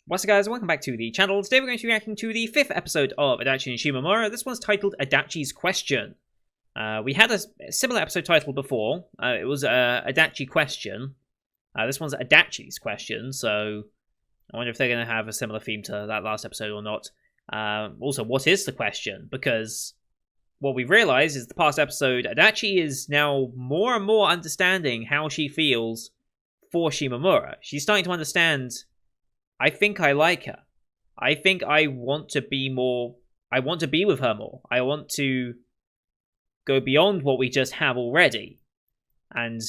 What's up, guys? Welcome back to the channel. Today we're going to be reacting to the 5th episode of Adachi and Shimamura. This one's titled Adachi's Question. We had a similar episode title before. It was Adachi Question. This one's Adachi's Question, so I wonder if they're going to have a similar theme to that last episode or not. Also, what is the question? Because what we realize is the past episode, Adachi is now more and more understanding how she feels for Shimamura. She's starting to understand, I think I like her. I think I want to be more... I want to be with her more. I want to go beyond what we just have already. And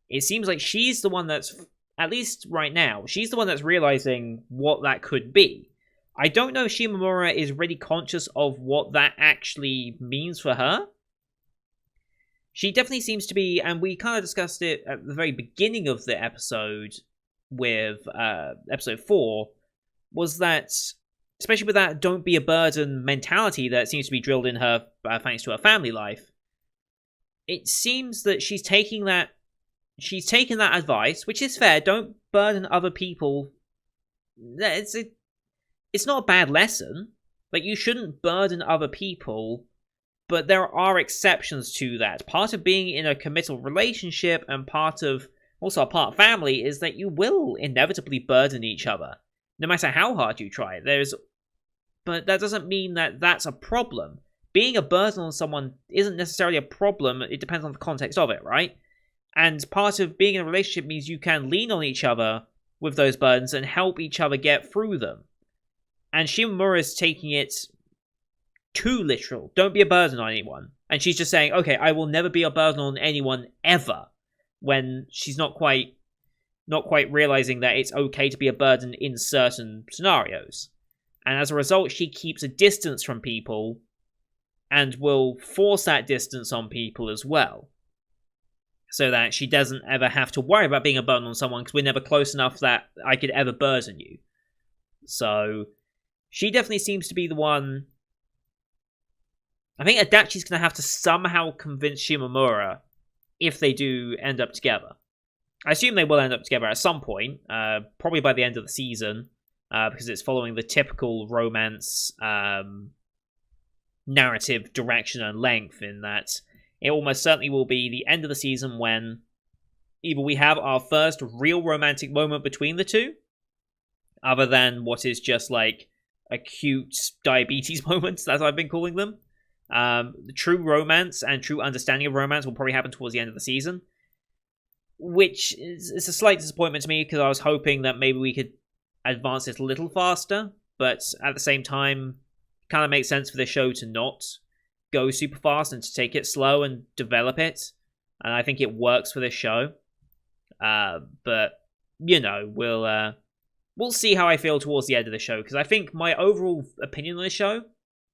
it seems like she's the one that's, at least right now, she's the one that's realizing what that could be. I don't know if Shimamura is really conscious of what that actually means for her. She definitely seems to be, and we kind of discussed it at the very beginning of the episode with episode 4, was that, especially with that don't be a burden mentality that seems to be drilled in her thanks to her family life, it seems that she's taking that advice, which is fair. Don't burden other people. It's not a bad lesson. Like, you shouldn't burden other people, but there are exceptions to that. Part of being in a committal relationship and part of family is that you will inevitably burden each other, no matter how hard you try. But that doesn't mean that that's a problem. Being a burden on someone isn't necessarily a problem. It depends on the context of it, right? And part of being in a relationship means you can lean on each other with those burdens and help each other get through them. And Shimamura is taking it too literal. Don't be a burden on anyone. And she's just saying, okay, I will never be a burden on anyone ever, when she's not quite realizing that it's okay to be a burden in certain scenarios. And as a result, she keeps a distance from people and will force that distance on people as well, so that she doesn't ever have to worry about being a burden on someone, because we're never close enough that I could ever burden you. So she definitely seems to be the one. I think Adachi's going to have to somehow convince Shimamura if they do end up together. I assume they will end up together at some point, probably by the end of the season, because it's following the typical romance narrative direction and length, in that it almost certainly will be the end of the season when either we have our first real romantic moment between the two, other than what is just like acute diabetes moments, as I've been calling them. The true romance and true understanding of romance will probably happen towards the end of the season, which is a slight disappointment to me, because I was hoping that maybe we could advance it a little faster, but at the same time, it kind of makes sense for the show to not go super fast and to take it slow and develop it, and I think it works for this show. But you know, we'll see how I feel towards the end of the show, because I think my overall opinion on the show,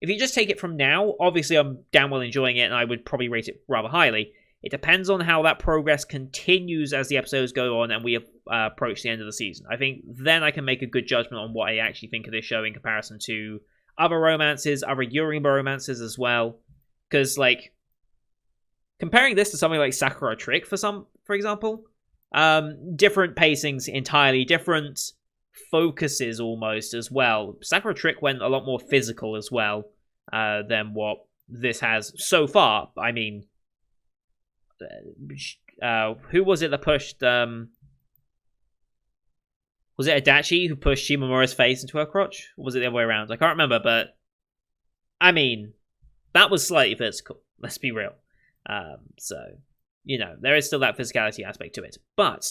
if you just take it from now, obviously I'm damn well enjoying it, and I would probably rate it rather highly. It depends on how that progress continues as the episodes go on and we approach the end of the season. I think then I can make a good judgment on what I actually think of this show in comparison to other romances, other Yurimba romances as well. Because, like, comparing this to something like Sakura Trick, for example, different pacings entirely, different focuses almost as well. Sakura Trick went a lot more physical as well than what this has so far. I mean, who was it that pushed... was it Adachi who pushed Shimamura's face into her crotch? Or was it the other way around? I can't remember, but I mean, that was slightly physical. Let's be real. So, you know, there is still that physicality aspect to it. But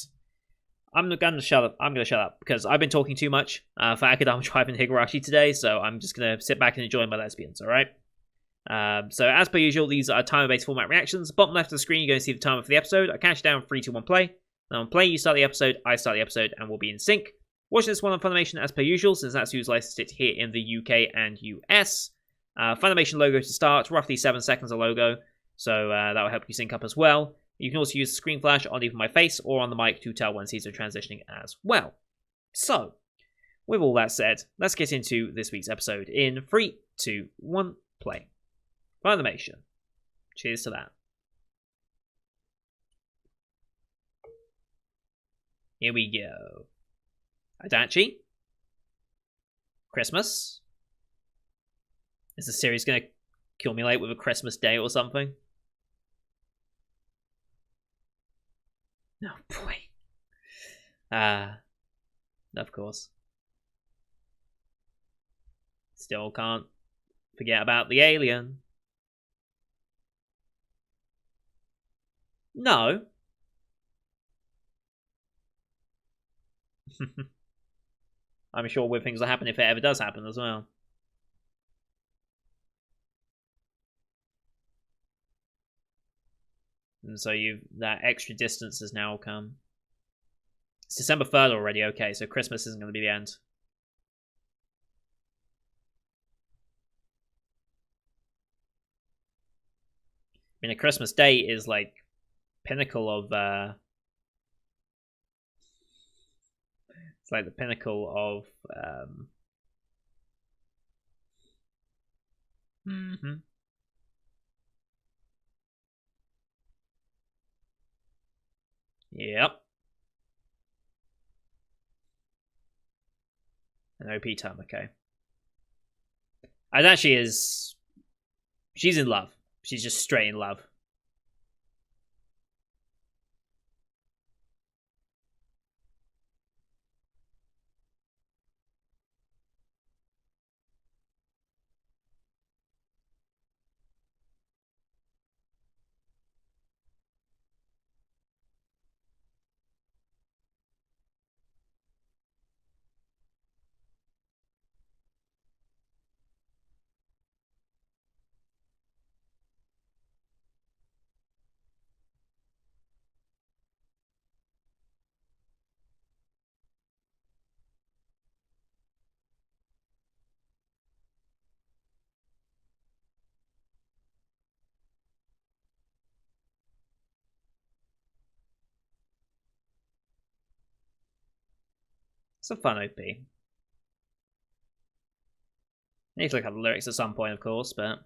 I'm going to shut up because I've been talking too much for Akadama Drive and Higurashi today, so I'm just going to sit back and enjoy my lesbians, alright? So, as per usual, these are timer-based format reactions. Bottom left of the screen, you're going to see the timer for the episode. I count you down, 3, 2, 1, play. Then on play, you start the episode, I start the episode, and we'll be in sync. Watch this one on Funimation as per usual, since that's who's licensed it here in the UK and US. Funimation logo to start, roughly 7 seconds of logo, so that will help you sync up as well. You can also use the screen flash on either my face or on the mic to tell when scenes are transitioning as well. So, with all that said, let's get into this week's episode in 3, 2, 1, play. Funimation. Cheers to that. Here we go. Adachi Christmas? Is the series going to accumulate with a Christmas day or something? Oh boy. Of course. Still can't forget about the alien. No. I'm sure with things will happen if it ever does happen as well. And so that extra distance has now come. It's December 3rd already, okay, so Christmas isn't going to be the end. I mean, a Christmas day is like pinnacle of it's like the pinnacle of Yep. An OP term, okay. Adachi is she's in love. She's just straight in love. It's a fun OP. I need to look at the lyrics at some point, of course, but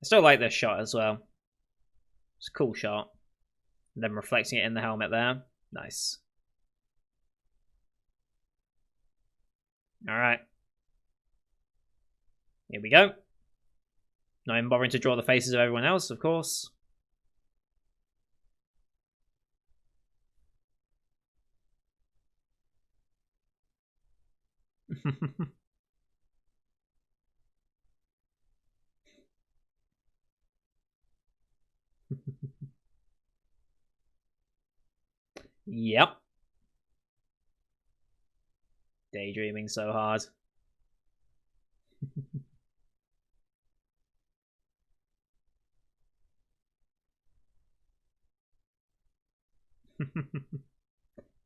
I still like this shot as well. It's a cool shot. And then reflecting it in the helmet there. Nice. Alright. Here we go. Not even bothering to draw the faces of everyone else, of course. Yep. Daydreaming so hard.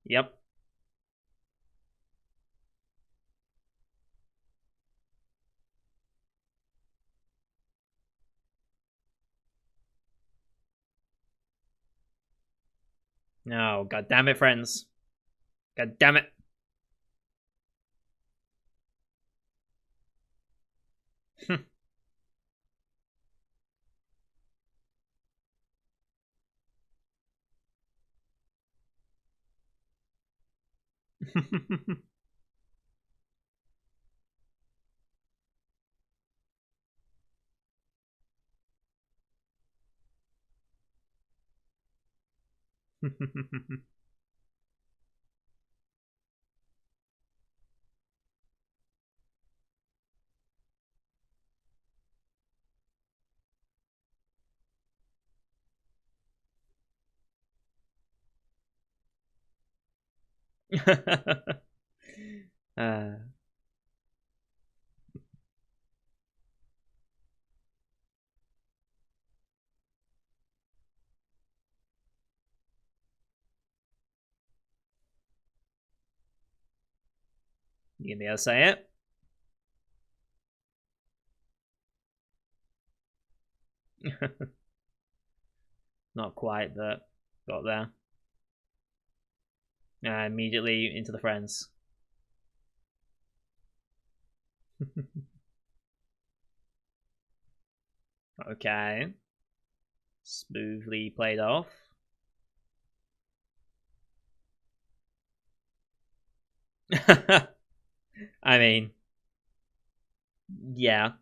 Yep. No, god damn it, friends. God damn it. uh, you gonna be able to say it? Not quite, but got there. Immediately into the friends. Okay. Smoothly played off. I mean, yeah.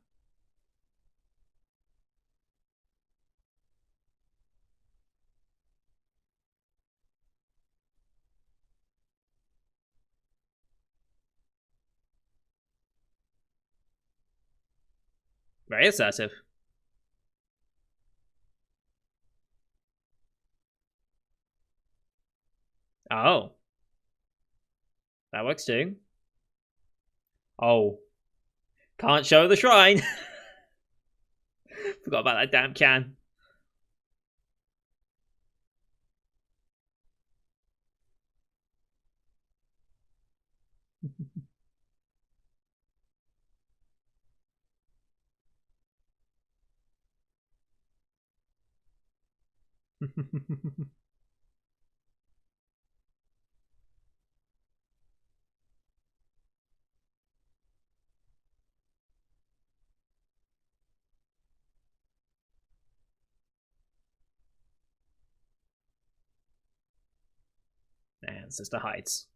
Very assertive. Oh, that works too. Oh, can't show the shrine. Forgot about that damn can. And Sister hides.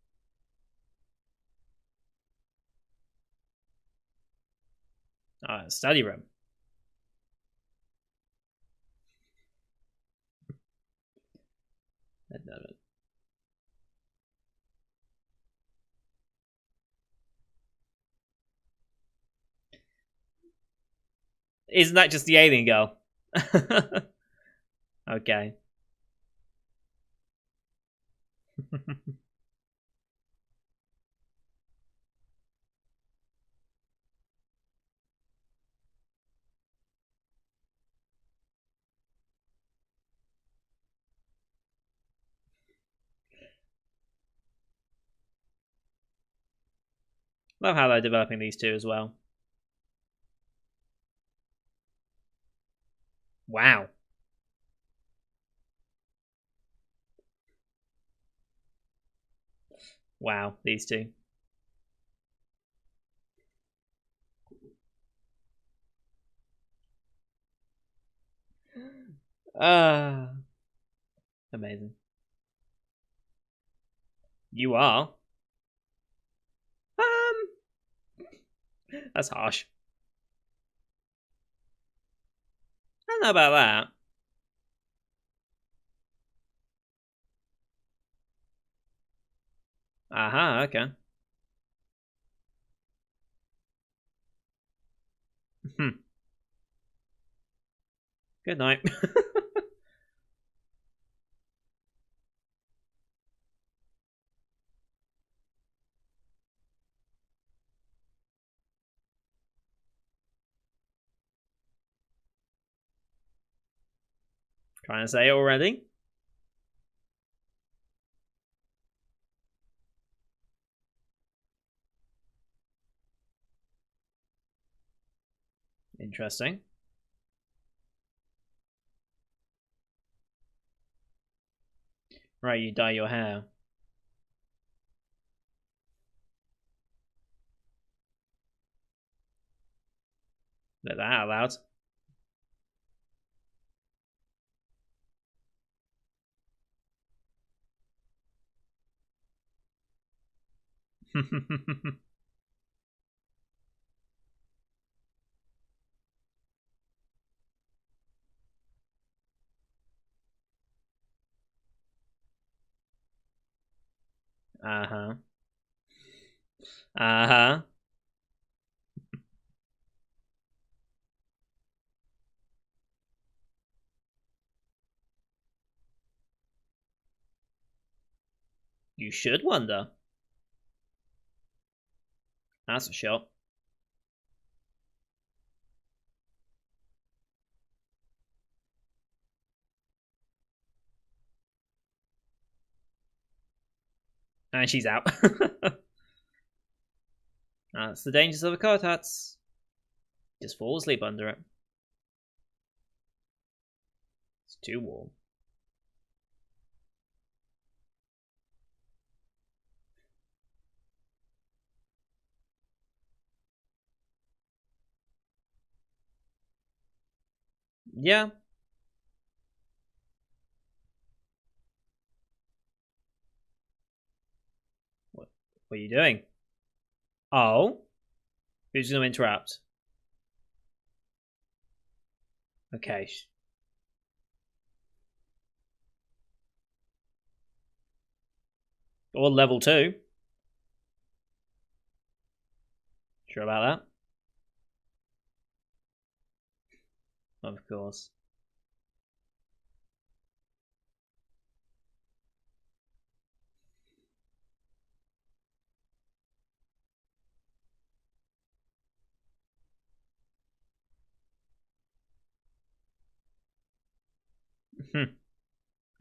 Study room. Isn't that just the alien girl? Okay. Love how they're developing these two as well. Wow. Wow, these two. Amazing. You are? That's harsh. I don't know about that. Aha, okay. Good night. Trying to say it already? Interesting. Right, you dye your hair. Let that out loud. Uh-huh. Uh-huh. You should wonder. That's a shot. And she's out. That's the dangers of a card hats. Just fall asleep under it. It's too warm. Yeah. What are you doing? Oh? Who's going to interrupt? Okay. Or level 2. Sure about that? Of course.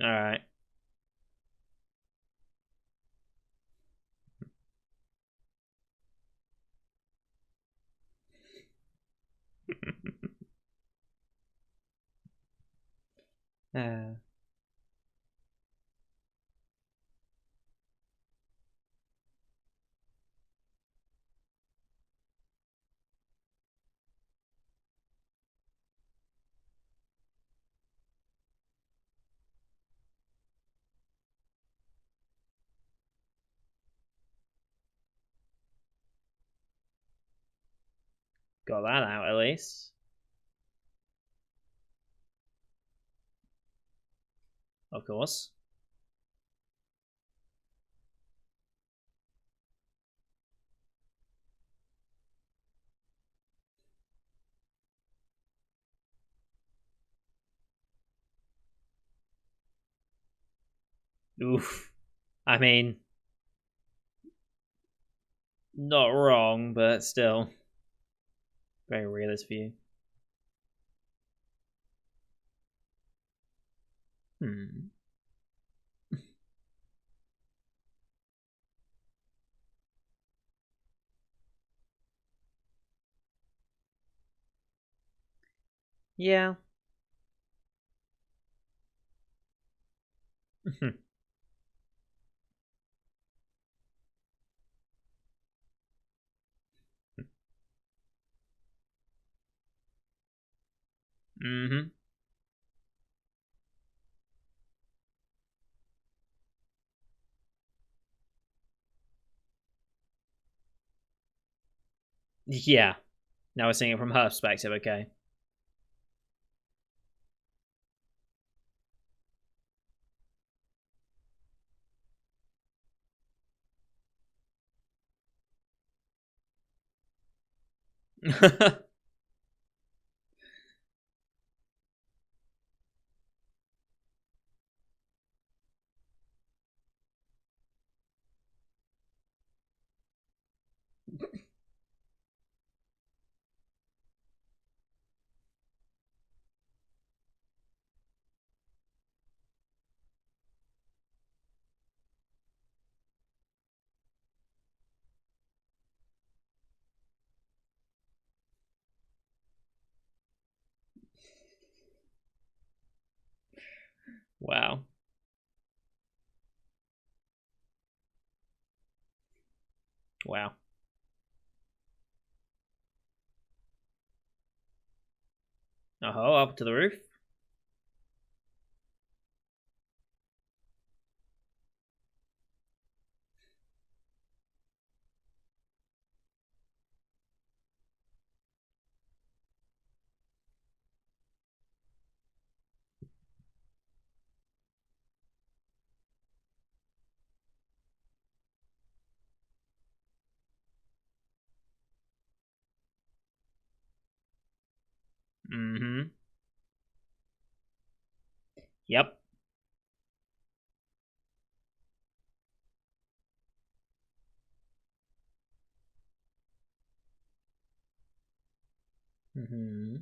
Alright. Got that out at least. Of course. Oof. I mean, not wrong, but still. Very realist for you. Hmm. Yeah. Mm-hmm. Yeah. Now we're seeing it from her perspective, okay. Wow. Wow. Oh, up to the roof. Mm-hmm. Yep. Mm-hmm.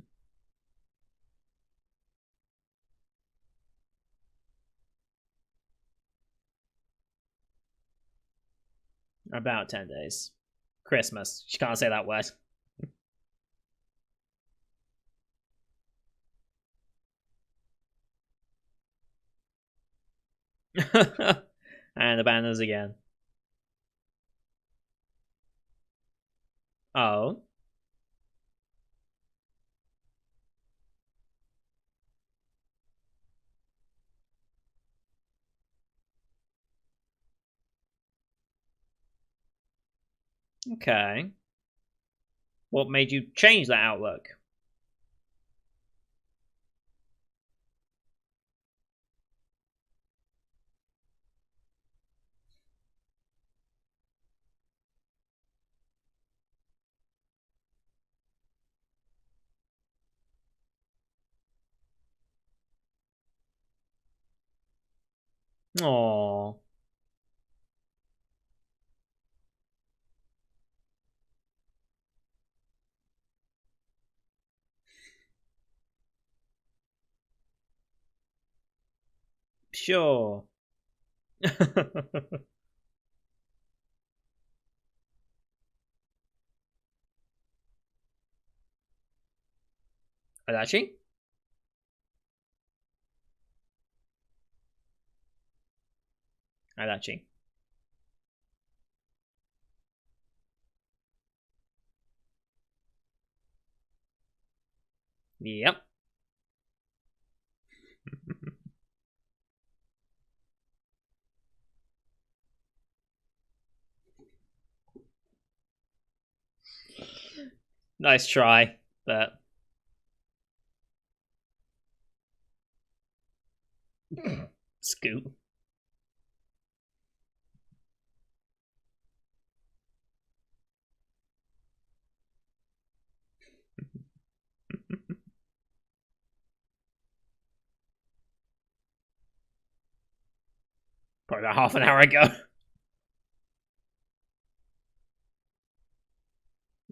About 10 days. Christmas. She can't say that word. And the banners again. Oh. Okay. What made you change that outlook? Oh, sure. Adachi? Adachi. Yep. Nice try, but scoot. Probably about half an hour ago.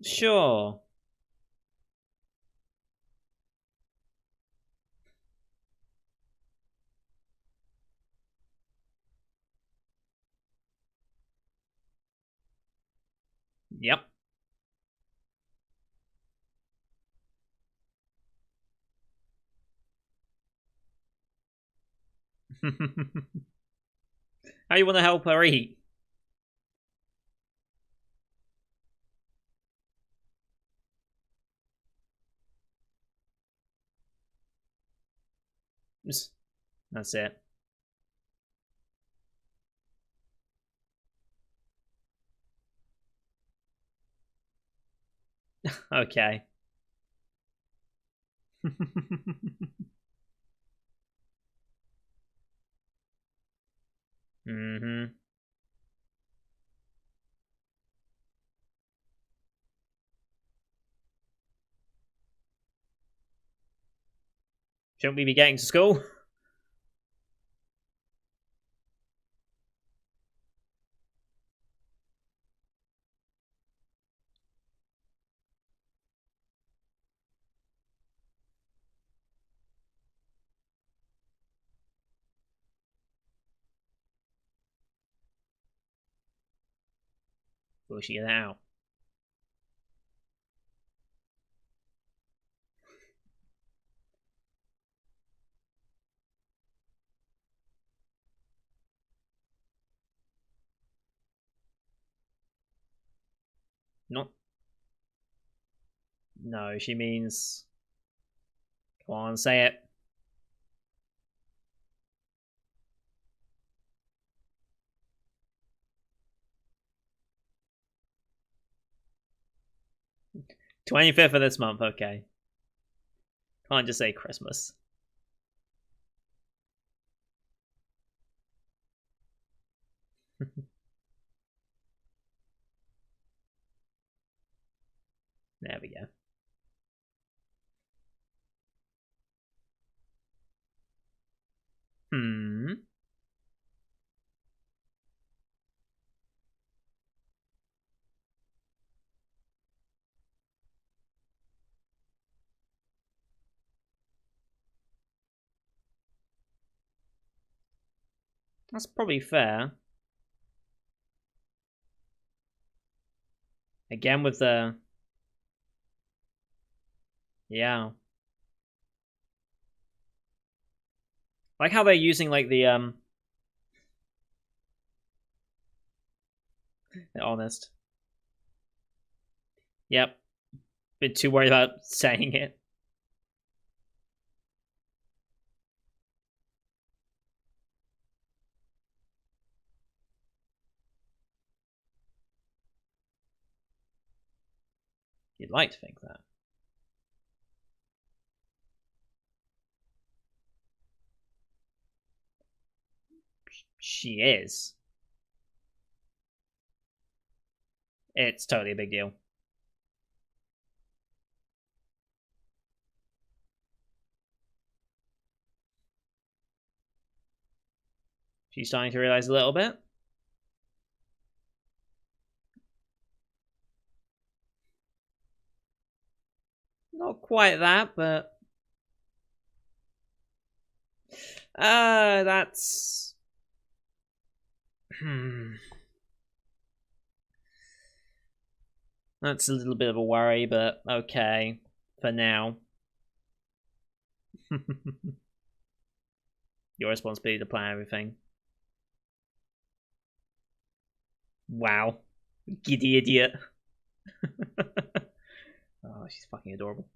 Sure. Yep. How you want to help her eat? That's it. Okay. Mm-hmm. Shouldn't we be getting to school? Will she get out? Not. No, she means. Come on, say it. 25th of this month, okay. Can't just say Christmas. There we go. Hmm. That's probably fair. Again with the. Yeah. Like how they're using like the. Honest. Yep. Been too worried about saying it. You'd like to think that. She is. It's totally a big deal. She's starting to realize a little bit. Not quite that, but... that's... That's a little bit of a worry, but okay. For now. Your responsibility to plan everything. Wow. Giddy idiot. Oh, she's fucking adorable.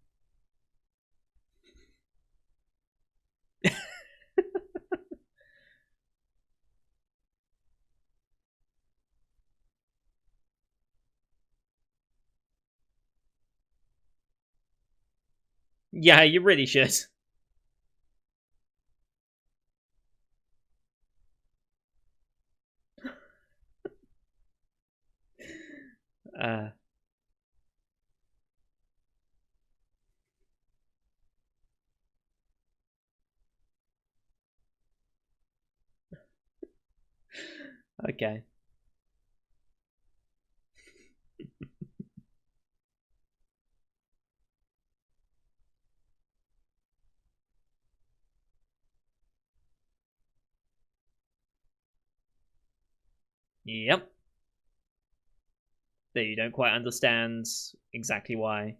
Yeah, you really should. Okay. Yep. That you don't quite understand exactly why.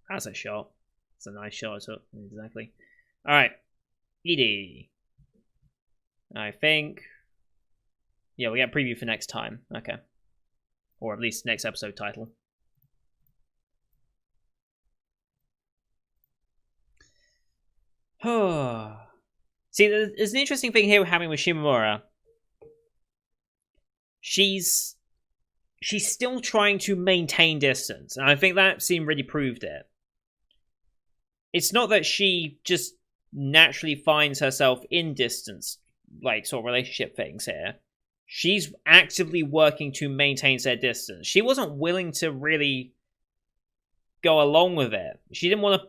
That's a shot. It's a nice shot. Exactly. Alright. Edie. I think... Yeah, we get a preview for next time. Okay. Or at least next episode title. See, there's an interesting thing here we're having with Shimamura. She's still trying to maintain distance, and I think that scene really proved it. It's not that she just naturally finds herself in distance, like, sort of relationship things here. She's actively working to maintain said distance. She wasn't willing to really go along with it. She didn't want to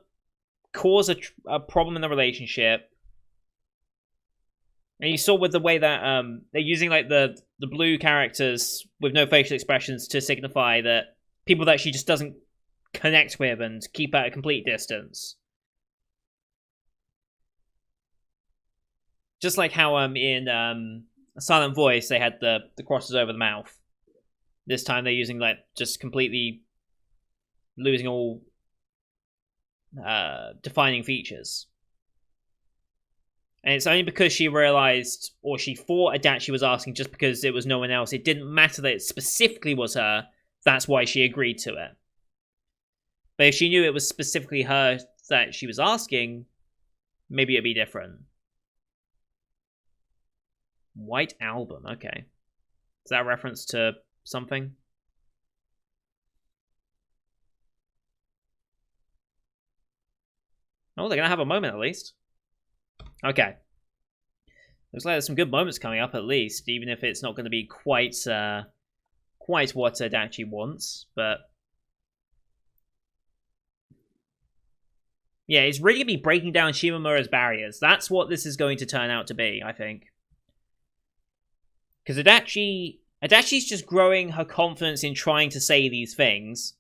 cause a problem in the relationship. And you saw with the way that they're using like the blue characters with no facial expressions to signify that people that she just doesn't connect with and keep at a complete distance. Just like how in Silent Voice they had the crosses over the mouth. This time they're using like just completely losing all defining features. And it's only because she realized, or she thought Adachi was asking just because it was no one else. It didn't matter that it specifically was her. That's why she agreed to it. But if she knew it was specifically her that she was asking, maybe it'd be different. White Album, okay. Is that a reference to something? Oh, they're going to have a moment at least. Okay. Looks like there's some good moments coming up at least, even if it's not going to be quite what Adachi wants, but... Yeah, it's really going to be breaking down Shimamura's barriers. That's what this is going to turn out to be, I think. Because Adachi's just growing her confidence in trying to say these things,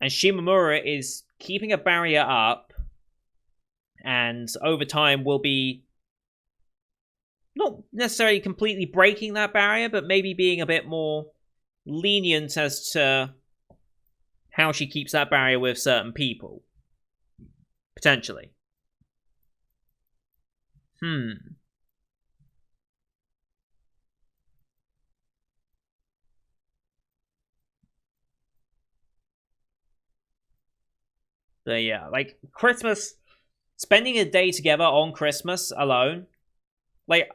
and Shimamura is keeping a barrier up, and over time will be not necessarily completely breaking that barrier, but maybe being a bit more lenient as to how she keeps that barrier with certain people. Potentially. But yeah, like Christmas, spending a day together on Christmas alone, like,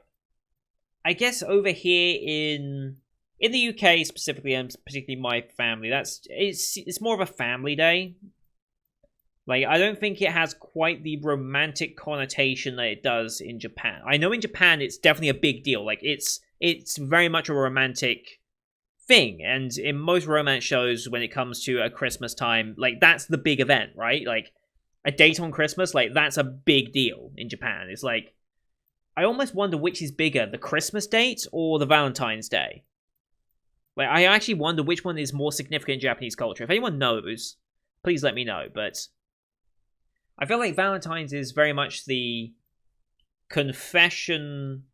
I guess over here in in the UK specifically, and particularly my family, it's more of a family day. Like, I don't think it has quite the romantic connotation that it does in Japan. I know in Japan it's definitely a big deal. Like, it's very much a romantic thing, and in most romance shows, when it comes to a Christmas time, like, that's the big event, right? Like, a date on Christmas, like, that's a big deal in Japan. It's like, I almost wonder which is bigger, the Christmas date or the Valentine's Day. Like, I actually wonder which one is more significant in Japanese culture. If anyone knows, please let me know. But I feel like Valentine's is very much the confession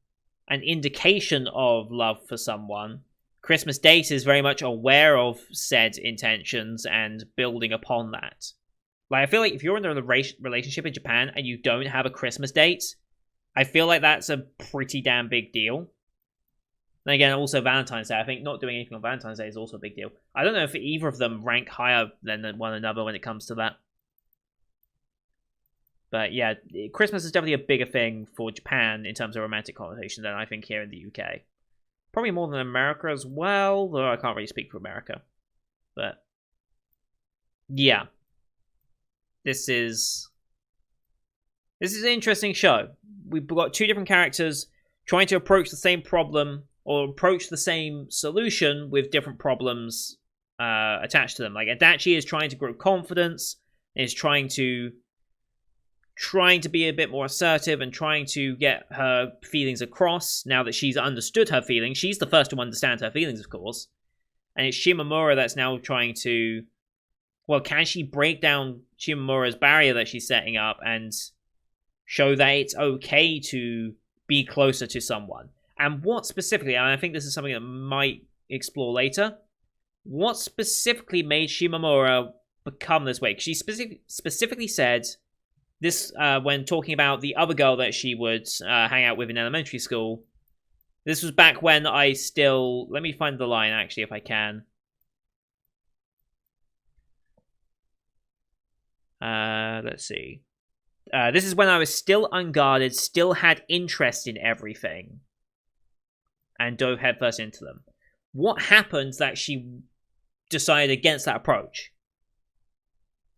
and indication of love for someone. Christmas date is very much aware of said intentions and building upon that. Like, I feel like if you're in a relationship in Japan and you don't have a Christmas date, I feel like that's a pretty damn big deal. And again, also Valentine's Day. I think not doing anything on Valentine's Day is also a big deal. I don't know if either of them rank higher than one another when it comes to that. But yeah, Christmas is definitely a bigger thing for Japan in terms of romantic connotation than I think here in the UK. Probably more than America as well, though I can't really speak for America. But yeah, this is an interesting show. We've got two different characters trying to approach the same problem or approach the same solution with different problems attached to them. Like, Adachi is trying to grow confidence, is trying to be a bit more assertive and trying to get her feelings across now that she's understood her feelings. She's the first to understand her feelings, of course. And it's Shimamura that's now trying to... Well, can she break down Shimamura's barrier that she's setting up and show that it's okay to be closer to someone? And what specifically, and I think this is something that might explore later, what specifically made Shimamura become this way? Because she specifically said... This, when talking about the other girl that she would hang out with in elementary school, this was back when I still... Let me find the line, actually, if I can. Let's see. This is when I was still unguarded, still had interest in everything, and dove headfirst into them. What happened that she decided against that approach?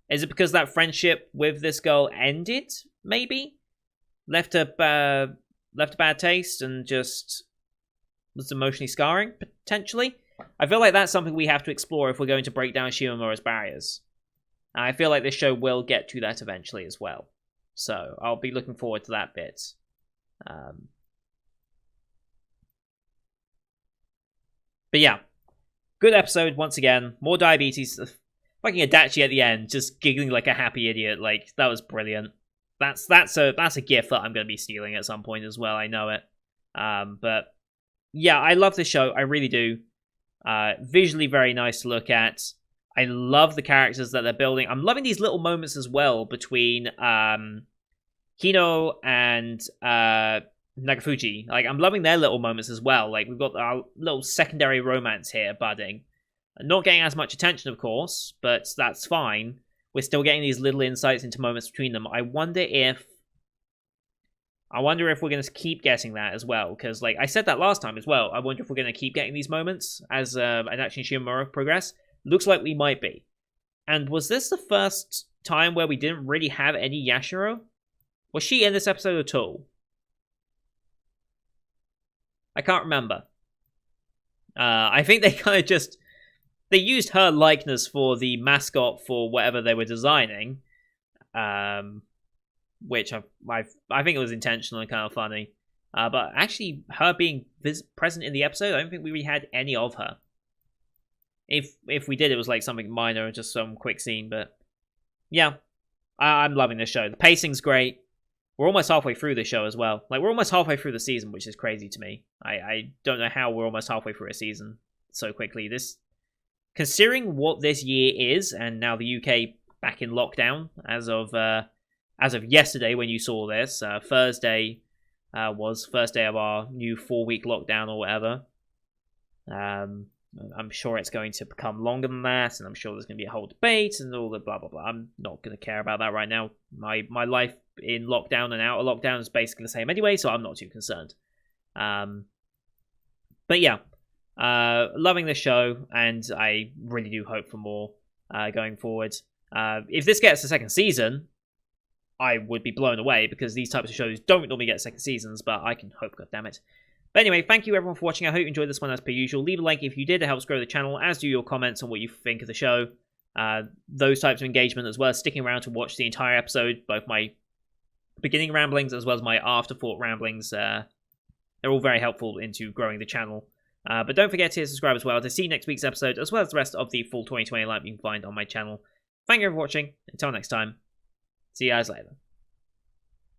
Is it because that friendship with this girl ended, maybe? Left a bad taste and just was emotionally scarring, potentially? I feel like that's something we have to explore if we're going to break down Shimamura's barriers. And I feel like this show will get to that eventually as well. So, I'll be looking forward to that bit. But yeah, good episode once again. More diabetes. Fucking Adachi at the end, just giggling like a happy idiot. Like, that was brilliant. That's a gift that I'm going to be stealing at some point as well. I know it. But yeah, I love this show. I really do. Visually very nice to look at. I love the characters that they're building. I'm loving these little moments as well between Hino and Nagafuji. Like, I'm loving their little moments as well. Like, we've got our little secondary romance here budding. Not getting as much attention, of course, but that's fine. We're still getting these little insights into moments between them. I wonder if we're going to keep getting that as well, because, like I said that last time as well, I wonder if we're going to keep getting these moments as Adachi and Shimamura progress. Looks like we might be. And was this the first time where we didn't really have any Yashiro? Was she in this episode at all? I can't remember. I think they kind of just... They used her likeness for the mascot for whatever they were designing, which I think it was intentional and kind of funny. But actually, her being present in the episode, I don't think we really had any of her. If we did, it was like something minor, just some quick scene. But yeah, I'm loving this show. The pacing's great. We're almost halfway through the show as well. Like, we're almost halfway through the season, which is crazy to me. I don't know how we're almost halfway through a season so quickly. Considering what this year is, and now the UK back in lockdown as of yesterday when you saw this, Thursday was first day of our new 4-week lockdown or whatever. I'm sure it's going to become longer than that, and I'm sure there's going to be a whole debate and all the blah blah blah. I'm not going to care about that right now. My life in lockdown and out of lockdown is basically the same anyway, so I'm not too concerned. But yeah. Loving the show, and I really do hope for more going forward. If this gets a second season, I would be blown away, because these types of shows don't normally get second seasons, but I can hope, goddammit. But anyway, thank you everyone for watching. I hope you enjoyed this one as per usual. Leave a like if you did, it helps grow the channel, as do your comments on what you think of the show. Those types of engagement, as well as sticking around to watch the entire episode, both my beginning ramblings as well as my afterthought ramblings, they're all very helpful into growing the channel. But don't forget to subscribe as well to see next week's episode, as well as the rest of the full 2020 lineup you can find on my channel. Thank you for watching. Until next time, see you guys later.